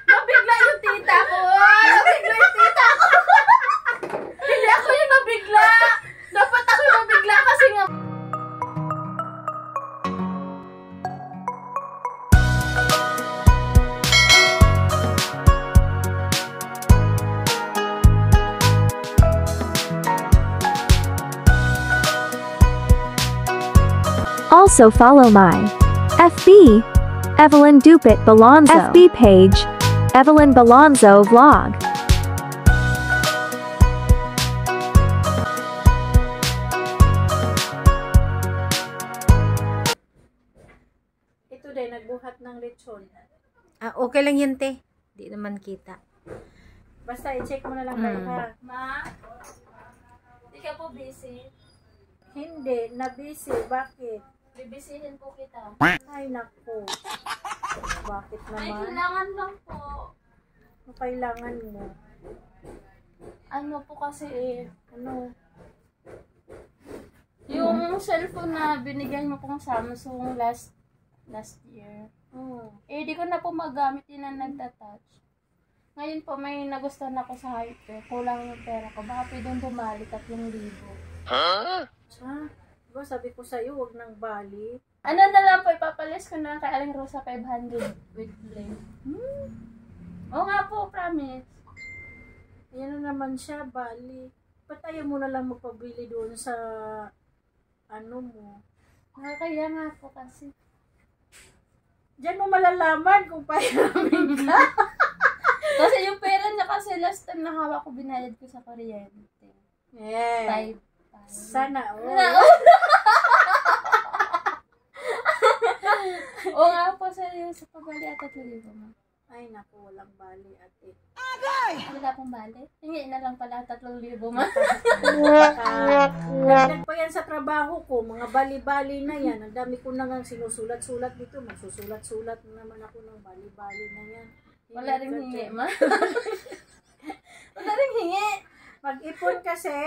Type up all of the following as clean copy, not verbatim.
Nabigla yung tita ko. Nabigla yung tita ko. Hindi ako yung nabigla. Dapat ako yung nabigla kasi nga. Also follow my FB Evelyn Dupit Balonzo FB page Evelyn Balonzo Vlog. Ito din, nagbuhat ng lechon. Ah, okay lang yun, te. Di naman kita. Basta i-check mo na lang kayo ha. Ma, di ka po busy. Hindi, na-busy. Bakit? Bibisihin po kita. Ay, naku. Bakit Ay, naman? kailangan lang po. Ano kailangan mo? Ano po kasi Ano? yung cellphone na binigay mo pong Samsung last year. Oh. Eh, di ko na po magamit yun ang nagtatouch. Ngayon po, may nagustuhan ako sa Hyper. Kulang yung pera ko. Baka pwedeng bumalik at yung libo. Diba sabi ko sa'yo, huwag nang bali. Ano na lang po, ipapalis ko na lang kay Aling Rosa 500 with blame. Oo nga po, promise. Ayan na naman siya, bali. Ba't ayaw mo na lang magpabili doon sa ano mo? Nakakaya nga po kasi. Diyan mo malalaman kung pahiramin ka. Kasi yung pera niya kasi last time na hawak ko, binayad ko sa kuryente. Yeah. Sana, oh. Oo nga po, seryoso pa bali at 3,000 mo. Ay, naku, walang bali ate. Wala pong bali? Hingi na lang pala 3,000 mo. Dagdag pa yan sa trabaho ko, mga bali-bali na yan. Ang dami ko na nga sinusulat-sulat dito. Magsusulat-sulat na naman ako ng bali-bali na yan. Wala rin hingi, ma. Wala rin hingi. Mag-ipon kasi.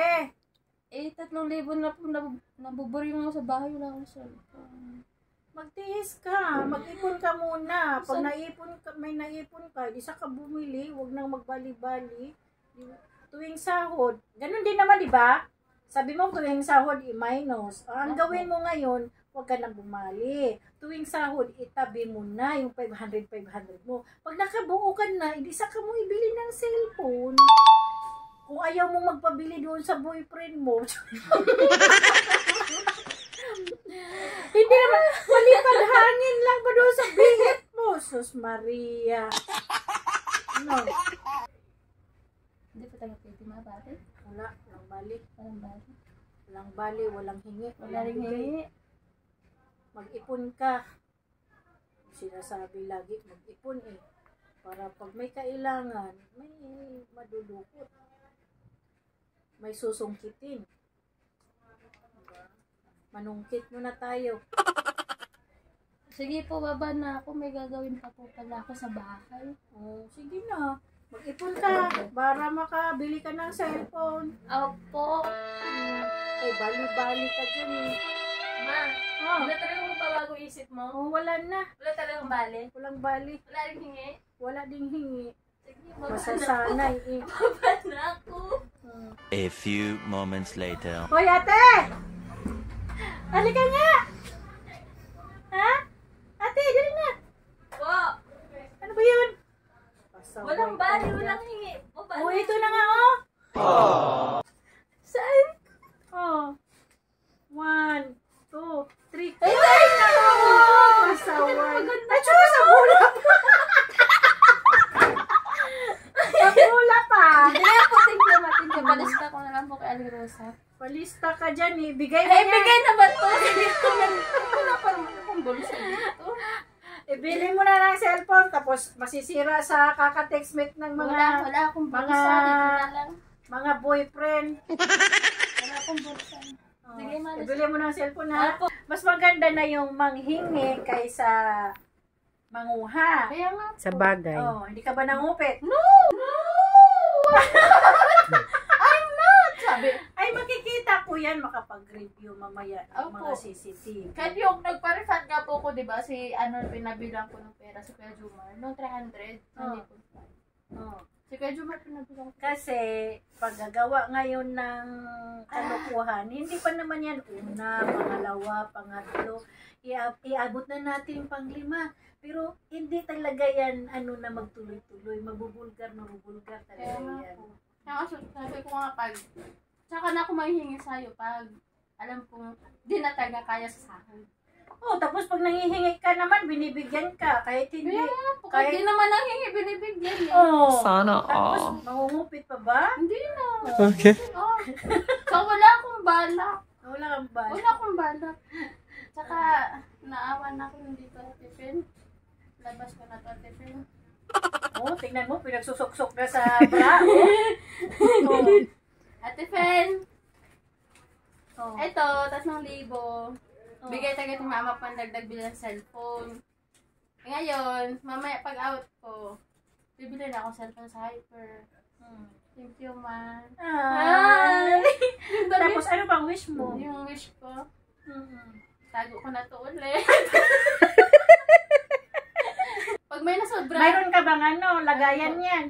Eh, 3,000 na po nabuburing ako sa bahay. Wala akong cellphone. Magtihis ka. Mag-ipon ka muna. Pag naipon ka, may naipon ka, di sa ka bumili. Huwag nang magbali-bali. Tuwing sahod. Ganun din naman, di ba? Sabi mo, tuwing sahod, i-minus. Ang gawin mo ngayon, huwag ka nang bumali. Tuwing sahod, itabi mo na yung 500 mo. Pag nakabuo ka na, hindi saka mo ibili ng cellphone. Kung ayaw mo magpabili doon sa boyfriend mo. Hindi naman, malipad hangin lang ba doon sa bihit mo? Sus Maria. Ano? Hindi pa tayo pwede mabati? Wala, walang bali. Walang bali. Walang bali, walang hingi. Wala rin hingi. Mag-ipon ka. Sinasabi lagi, mag-ipon eh. Para pag may kailangan, may madudukot. May susungkitin. Diba? Manungkit muna tayo. Sige po, baba na ako. May gagawin pa po pala ako sa bahay. Oh, sige na. Mag-ipon ka para makabili ka ng cellphone. Opo. Ay, bali-bali ka dyan eh. Ma, Oh, wala talagang magbabago isip mo? oh, wala na. Wala talagang bali? Walang bali. Wala rin hingi? Wala ding hingi. Sige, baba na ako. Masasanay eh. Baba na ako. A few moments later. Hoy, ate! Halika nga! Ha? Ate, dali na! Po, Ano ba yun? Pasaway walang ka bali, dyan. walang hingi. Baba Oh, na. ito na nga oh! Saan? Oh. 1, 2, 3. Ay, ay, naku! Pasaway. Maganda Ay, Diyos! Sa bula pa! Sa bula pa! Hindi po, thank you, ma. Thank you. Palista ko na lang po kay Aling Rosa. Palista ka dyan eh. Bigay mo Ay, yan. bigay na ba to? Sige ko na. Wala pa naman akong bulsa dito. Ibili mo na ng cellphone tapos masisira sa kaka-textmate ng mga Wala akong bulsa. Dito na lang. mga boyfriend. Wala akong bulsa. Sige, ma. Ibili mo ng cellphone ha. Apo. Mas maganda na yung manghingi kaysa manguha. Kaya nga. Sa bagay. Oh, hindi ka ba nangupit? No! No! I'm not! Sabi. Ay, makikita ko po yan makapag-review mamaya ng Opo. mga CCTV. Kahit yung nagpa-refund nga po ko, di ba, si pinabilang ko ng pera si Kuya Jumar, nung 300, hindi po. Oh. Si Kuya Jumar pinabilang ko. Kasi, paggagawa ngayon ng kalokohan, hindi pa naman yan una, pangalawa, pangatlo, iabot na natin yung panglima. Pero, hindi talaga yan, na magtuloy-tuloy, mabubulgar talaga Kaya nga yan. po. Kaya nga, sabi ko nga tsaka na ako mahihingi sa'yo pag alam kong di na talaga kaya sa akin. Oh, tapos pag nangihingi ka naman, binibigyan ka, kahit hindi. Kaya nga po, Kahit- kahit di naman nangingi, binibigyan eh. Oh, Sana tapos mangungupit pa ba? Hindi na. Okay. Oh. So, wala akong balak. Wala kang ba? Wala akong balak. Tsaka, naawa na ako hindi ko tipin. Labas ko na to tipin. Oh, tingnan mo, pinagsusuksok na sa bra. Oh. Ate Fen, Oh. eto, 3,000. Bigay tagad ng mama pandagdag bilang cellphone. Ngayon, mamaya pag out ko, bibili na ako cellphone sa Hyper. Thank you, man. Ay. Yung dami- Tapos ano bang wish mo? yung wish ko, Mm-mm. tago ko na to ulit. Pag may nasobra, Mayroon ka bang lagayan yan?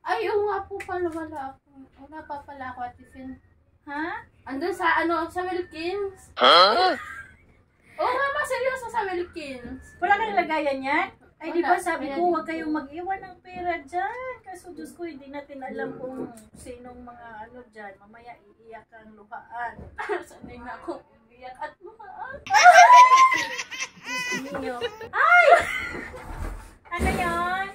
ay, oo nga po pala, wala ako. Wala pa pala ako, Ate Fen. Ha? Andun sa, sa Wilkins. Oo nga ba, seryoso sa Wilkins. Wala kang lagayan yan? Ay, di ba Wala. sabi Kaya ko, di- huwag kayong mag-iwan ng pera dyan. Kaso, Diyos ko, hindi natin alam kung sinong mga dyan. Mamaya, iiyak kang luhaan. Sanay na ako umiyak at luhaan. Ninyo. Ay! Ano yun?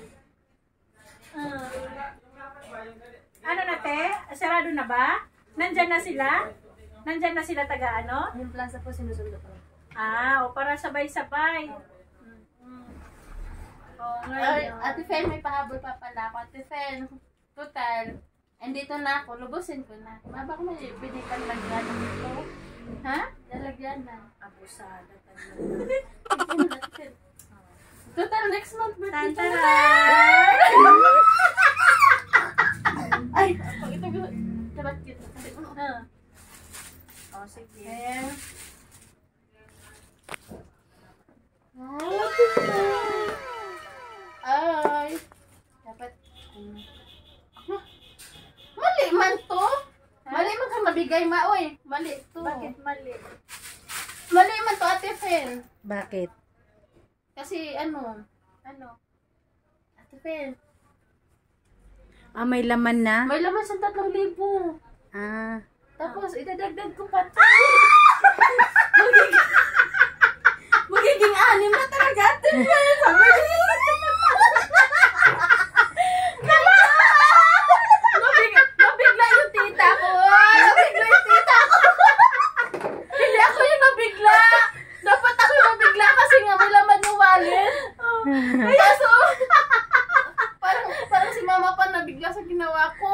Ano na, te? Sarado na ba? Nandyan na sila? Nandyan na sila taga Yung plaza po sinusundo ko. O para sabay-sabay. Oh, Ay, ngayon. Ate Fen, may pahabol pa pala ako. Ate Fen, total, andito na ako, lubusin ko na. Maba ko may pwede kang lagyan dito. Ha? Lalagyan na. Abusada talaga. Total, next month birthday ko na. Tantaran! Ay, ito dapat cute. Oh, sige. Ayan. Ay, dapat, mali man to. Mali man kang mabigay oy. Mali to. Bakit mali? Mali man to, Ate Fen. Bakit? Kasi Ano? Ate Fen, Ah, may laman na? may laman sa 3,000. Ah. Tapos, idadagdag ko pa to. Magiging 6 na talaga, Ate Fen. Sabi niya. Nabigla yung tita ko. Nabigla yung tita ko. Hindi ako yung nabigla. Dapat ako yung nabigla kasi nga may laman ng wallet. Kaso, parang si mama pa nabigla sa ginawa ko.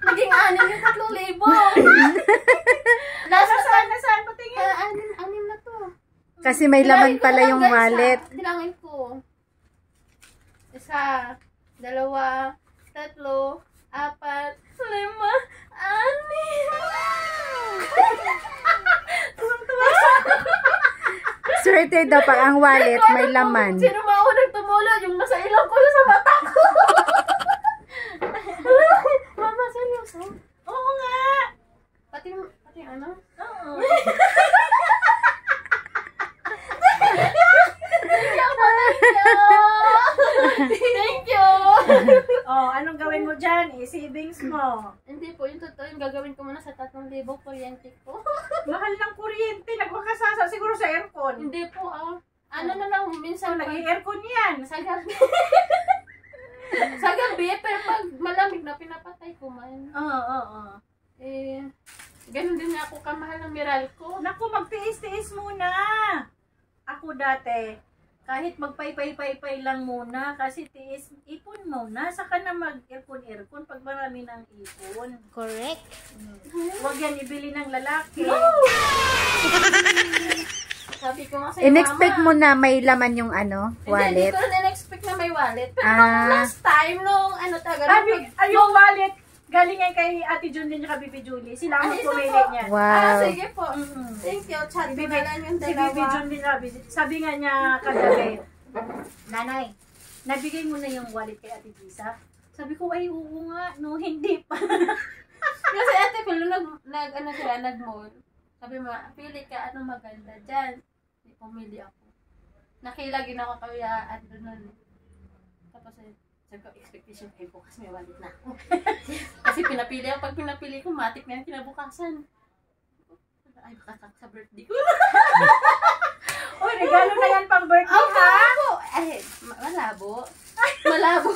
Naging 6 yung 3,000. Nasaan? Patingin. 6 na to. Kasi may laman Bilangin ko pala lang, yung guys, wallet. Bilangin ko. 1, 2, 3, 4, 5, 6. Tuwang-tuwa siya. Swerte daw pag ang wallet may laman. Sino maunang tumulong? Yung nasa ilong ko, yung sa mata ko. Mama, seryoso? Oo nga. Pati ano? Oo. Thank you! Oh, anong gawin mo dyan? I-savings mo. Hindi po, yung totoo, yung gagawin ko muna sa 3,000 kuryente ko. Mahal ng kuryente. Nagmakasasa siguro sa aircon. Hindi po, ano na lang, So, minsan nag-i-aircon yan. sa gabi. Sa gabi, pero pag malamig na, pinapatay ko man. Oo. Eh, ganun din ako kamahal ng Meralco. Naku, magtiis-tiis muna. Ako dati, kahit magpay-pay-pay lang muna, kasi ipon muna, saka na mag-aircon pag marami ng ipon. Correct. Huwag yan ibili ng lalaki. Sabi ko nga sa'yo, In-expect Mama. mo na may laman yung Hindi, wallet? hindi ko na expect na may wallet. Pero Ah. last time, nung ano talaga, Yung wallet, Galing yan kay Ate Junlin at Bibi Julie. Sila ang Ay, isa pumili po. niya. Wow. Sige po. Thank you. Chat ko na lang yung Si Bibi dalawa. Junlin Rabi, sabi nga niya kagabi, Nanay, nabigay mo na yung wallet kay Ate Gisa? Sabi ko, ay oo nga, no, hindi pa. Kasi ate ko, ano sila, nag-mall. Sabi mo, pili ka, anong maganda dyan. Pumili ako. Nakilagin ako kaya, ano nun. Tapos, sabi ko, expectation ay bukas may wallet na ako. Kasi pinapili ako, pag pinapili ko, matik na yung kinabukasan. Ay, baka sa birthday ko. Uy, regalo na yan pang birthday, ha? Ako! Ay, malabo. Malabo.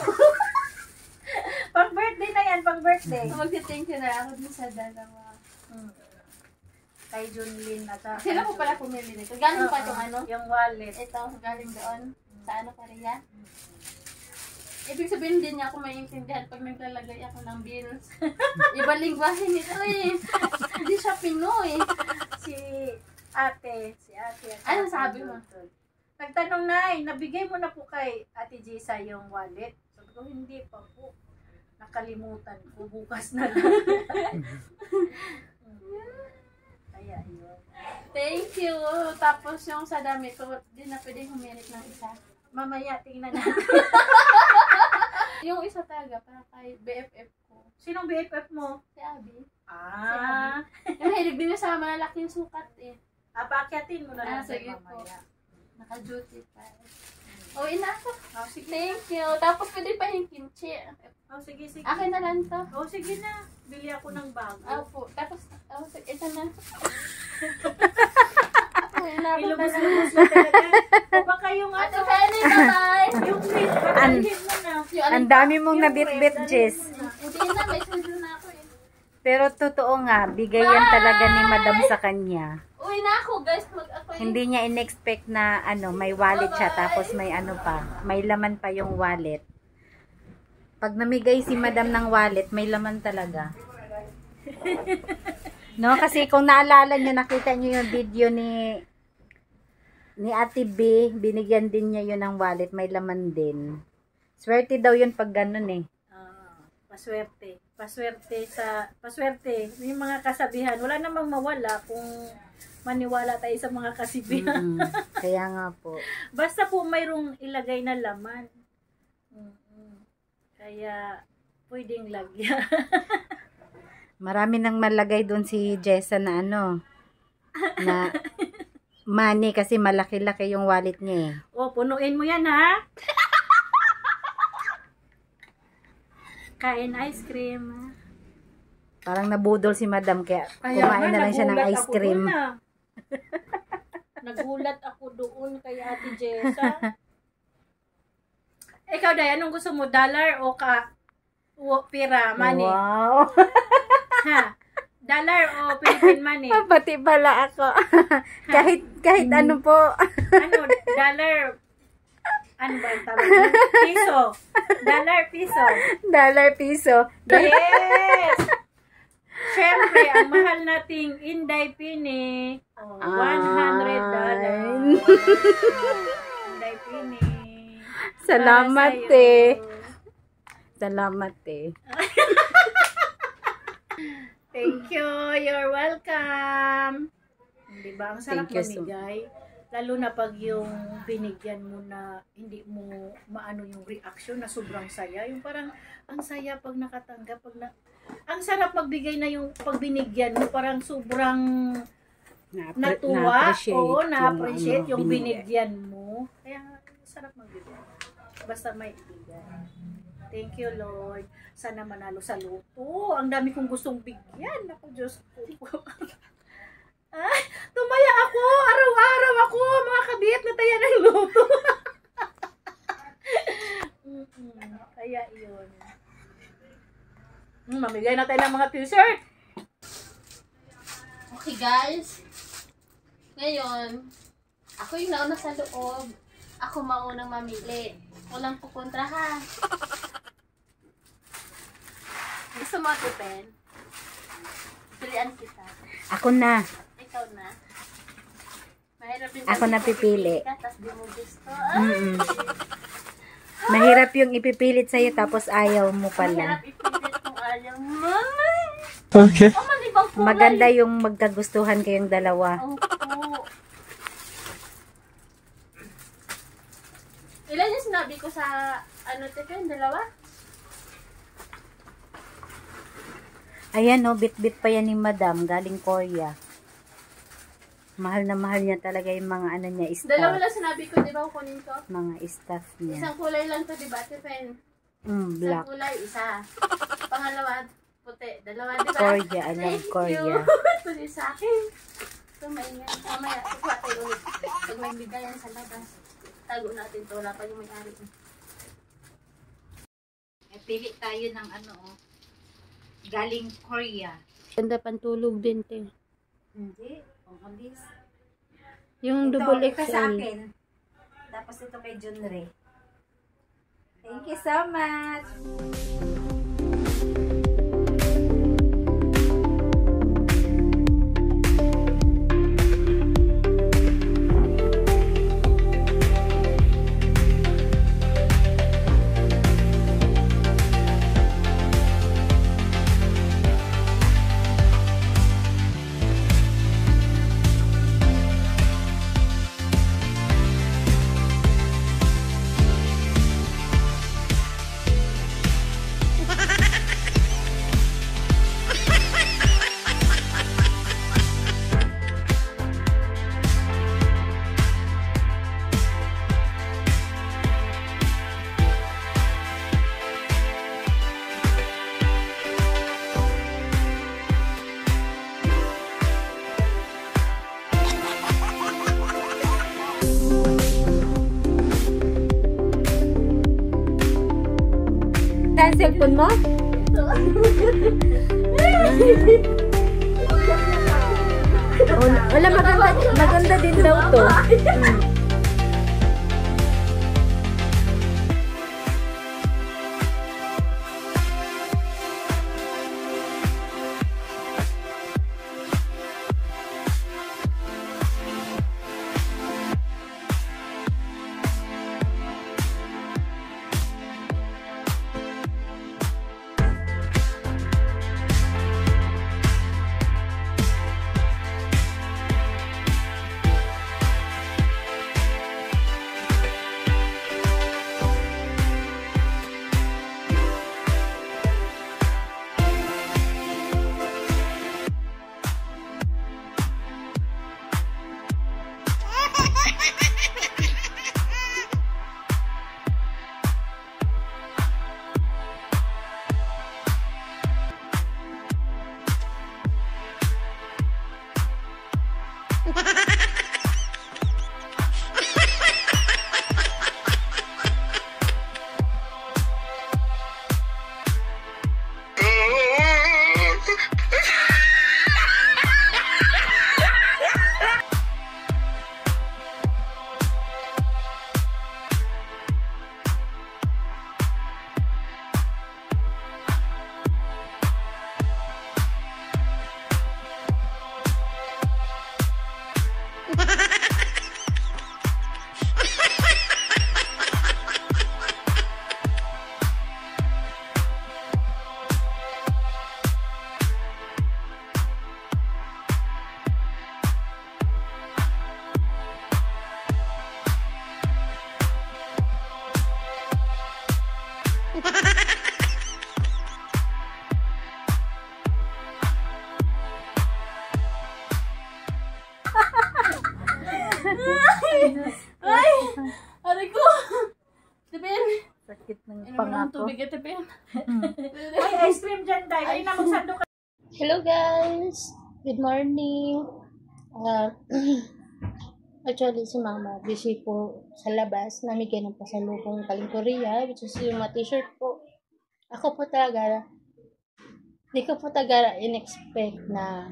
Pang birthday na yan, pang birthday. Magti-thank you na ako dun sa dalawa. Kay Junlin at Sila po pala pumili nito. Galing pa itong ano? yung wallet. Ito, galing doon. Sa ano pa rin yan? Ibig sabihin din niya ako maintindihan pag naglalagay ako ng bills. Ibang lingwahe nito eh. Hindi siya Pinoy. Si ate. Ano sabi mo? Nagtanong na, nabigay mo na po kay Ate Gisa yung wallet. Sabi ko, hindi pa po. Nakalimutan ko. Bukas na lang. Kaya yun. Thank you. Tapos yung sa damit ko, di na pwede humirit ng isa. Mamaya, tingnan natin. Yung isa talaga, para kay BFF ko. Sinong BFF mo? Si Abby. Ah. Yung hilig din niya sa malalaking sukat eh. Paakyathin mo na lang Sige po. mamaya. Naka-duty pa. Oh, ina ako. Sige. Thank you. Tapos pwede pa yung kimchi. Sige. Akin na lang to. Sige na. Bili ako ng bago. Opo. Tapos, ito na. Inabot na lang. Ilubos-lubos na talaga. O baka yung Ate Penny, bye-bye. yung plate, batalhin mo na. Ang dami mong nabit-bit, Jess. Hindi na, may sundo na ako eh. Pero totoo nga, bigay yan talaga ni Madam sa kanya. Uwi na ako guys. Hindi niya in-expect na may wallet siya tapos may ano pa, may laman pa yung wallet. Pag namigay si Madam ng wallet, may laman talaga. No, kasi kung naalala niyo, nakita niyo yung video ni Ate B, binigyan din niya yun ng wallet, may laman din. Swerte daw yun pag ganun eh. Paswerte. Paswerte. May mga kasabihan. Wala namang mawala kung maniwala tayo sa mga kasabihan. Kaya nga po. Basta po mayroong ilagay na laman. Kaya pwedeng lagyan. Marami nang malagay doon si Jessa na na money kasi malaki-laki yung wallet niya eh. Punuin mo yan ha. Kain ice cream. Parang nabudol si Madam kaya kumain na lang siya ng ice cream. Nagulat ako doon kay Ate Jessa. Ikaw, Day, anong gusto mo? Dollar o pera, money? Wow! Ha? Dollar o Philippine money? Pati pala ako. kahit ano po. Dollar? Ano ba yung tawag? Piso. Dollar, piso. Dollar, piso. Yes! Siyempre, ang mahal nating Inday Pini. $100. Inday Pini. Salamat eh. Salamat eh. Thank you. You're welcome. Diba? Ang sarap Thank you mamigay. Lalo na pag yung binigyan mo na hindi mo maano yung reaction na sobrang saya. Yung parang ang saya pag nakatanggap. Ang sarap magbigay na yung pag binigyan mo. Parang sobrang natuwa. Oo, na-appreciate yung binigyan mo. Kaya sarap magbigay. Basta may ibigay. Thank you, Lord. Sana manalo sa loto. Ang dami kong gustong bigyan. Ako, Diyos ko. Tumaya ako. Araw-araw ako. Mga kabit na taya ng loto. Kaya yun. Mamigay na tayo ng mga t-shirt. Okay guys. Ngayon, ako yung nauna sa loob. Ako maunang mamili. Walang pupuntra ha. Gusto mo ito, Pen? Pilian kita. Ako na. Ikaw na. Mahirap din Ako na pipili. Tapos di mo gusto. Mahirap yung ipipilit sa'yo tapos ayaw mo pala. Mahirap ipilit kung ayaw niya. Mama! Okay. Mama, di bang kulay? Maganda yung magkagustuhan kayong dalawa. Opo. Ilan yung sinabi ko sa, Tiffin? Dalawa? Ayan no, bit-bit pa yan ni Madam, galing Korea. Mahal na mahal niya talaga yung mga ano niya, Dalawa staff. lang sinabi ko, di ba kunin ko? Mga staff niya. Isang kulay lang to, di ba, Tiffin? Isang Black. kulay, isa. Pangalawa, puti. Dalawa, di ba? Korea, I love Korea. Ito din sa akin. Ito, maingat. Mamaya, kukuha tayo ulit. Pag may bigayan sa labas, tago natin to. Wala pa yung may-ari. Pili tayo ng galing Korea. Ganda pantulog din, te. Hindi, ang abis. Yung Ito, double ito sa XL. akin. Tapos ito kay Junre. Thank you so much. Saan cellphone mo? Wala, maganda din daw to. Ay! Aray ko! Tipin! Sakit ng Ano mo ng pangako. tubig at tipin? Ay, ice cream dyan, Day. Ay, na, magsando ka. Hello guys! Good morning! Actually, si Mama busy po sa labas. Namigay ng pasalubong galing Korea, which is yung mga t-shirt po. Ako po talaga, hindi ko po talaga in-expect na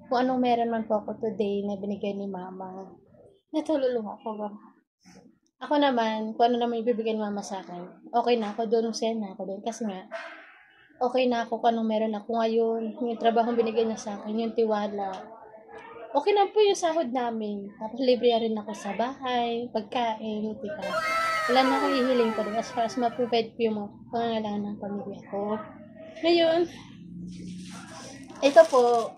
kung anong meron man po ako today na binigay ni Mama. Natululong ako ba? Ako naman, kung ano naman ibibigay ni Mama sa akin, okay na ako doon, masaya na ako doon. Kasi nga, okay na ako kung anong meron ako ngayon. Yung trabaho binigay niya sa akin, yung tiwala. Okay na po yung sahod namin. Tapos libre rin ako sa bahay, pagkain, diba? Wala na akong hihiling pa rin as far as ma-provide ko yung mga pangangailangan ng pamilya ko. Ngayon, ito po.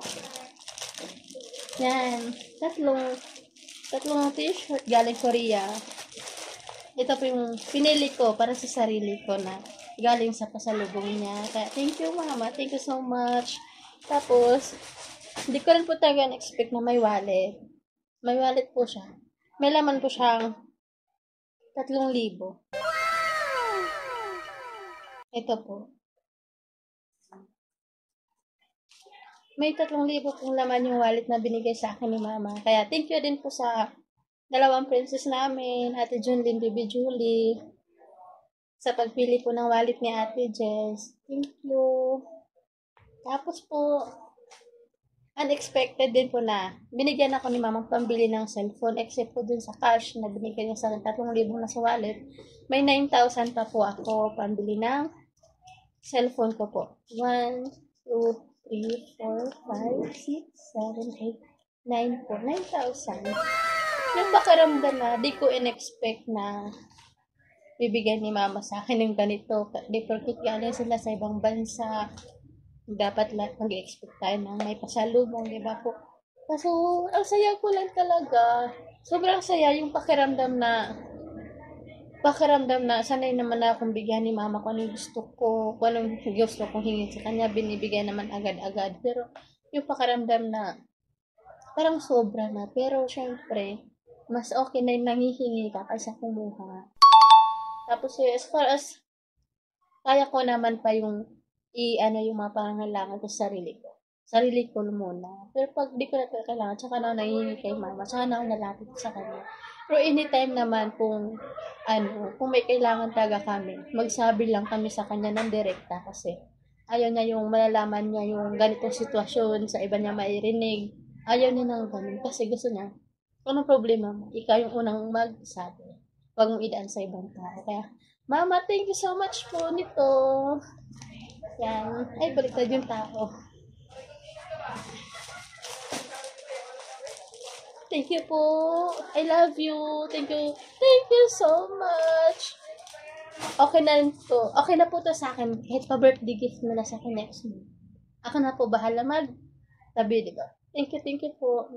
Yan. Tatlong t-shirt galing Korea. Ito po yung pinili ko para sa sarili ko na galing sa pasalubong niya. Kaya, thank you, mama. Thank you so much. Tapos, hindi ko rin po talaga na-expect na may wallet. May wallet po siya. May laman po siyang 3,000. Ito po. May 3,000 pong laman yung wallet na binigay sa akin ni mama. Kaya thank you din po sa dalawang princess namin, Ate Junlin, Baby Julie, sa pagpili po ng wallet ni Ate Jess. Thank you. Tapos po, unexpected din po na binigyan ako ni mamang pambili ng cellphone except po dun sa cash na binigyan niya sa 3,000 na sa wallet. May 9,000 pa po ako pambili ng cellphone ko po. 1, 2, 3, 4, 5, 6, 7, 8, 9 po. 9,000. Yung pakiramdam na di ko in-expect na bibigyan ni mama sa akin ng ganito. Di porkit galing sila sa ibang bansa. Dapat lahat mag-expect tayo na may pasalubong, di ba po? Kaso, ang saya ko lang talaga. Sobrang saya yung pakiramdam na sanay naman na akong bigyan ni mama kung anong gusto ko, kung anong gusto kong hingin sa kanya, binibigay naman agad-agad. Pero, yung pakiramdam na parang sobra na. Pero, syempre, mas okay na yung nangihingi ka kaysa kumuha. Tapos, as far as kaya ko naman pa yung yung mga pangangailangan ko sa sarili ko. Sarili ko muna. Pero pag di ko na kailangan, tsaka na ako nangihingi kay mama, tsaka na ako nalapit sa kanya. Pero anytime naman kung may kailangan talaga kami, magsabi lang kami sa kanya ng direkta kasi ayaw niya yung malalaman niya yung ganitong sitwasyon, sa iba niya mairinig. Ayaw niya nang ganun kasi gusto niya, kung anong problema mo, ikaw yung unang magsabi. Huwag mong idaan sa ibang tao. Kaya, mama, thank you so much po nito. Yan. Ay, baliktad yung tao. Thank you po. I love you. Thank you. Thank you so much. Okay na po. Okay na po to sa akin. Kahit pa-birthday gift mo na sa akin next month. Ako na po bahala mag-tabi, diba? Thank you po.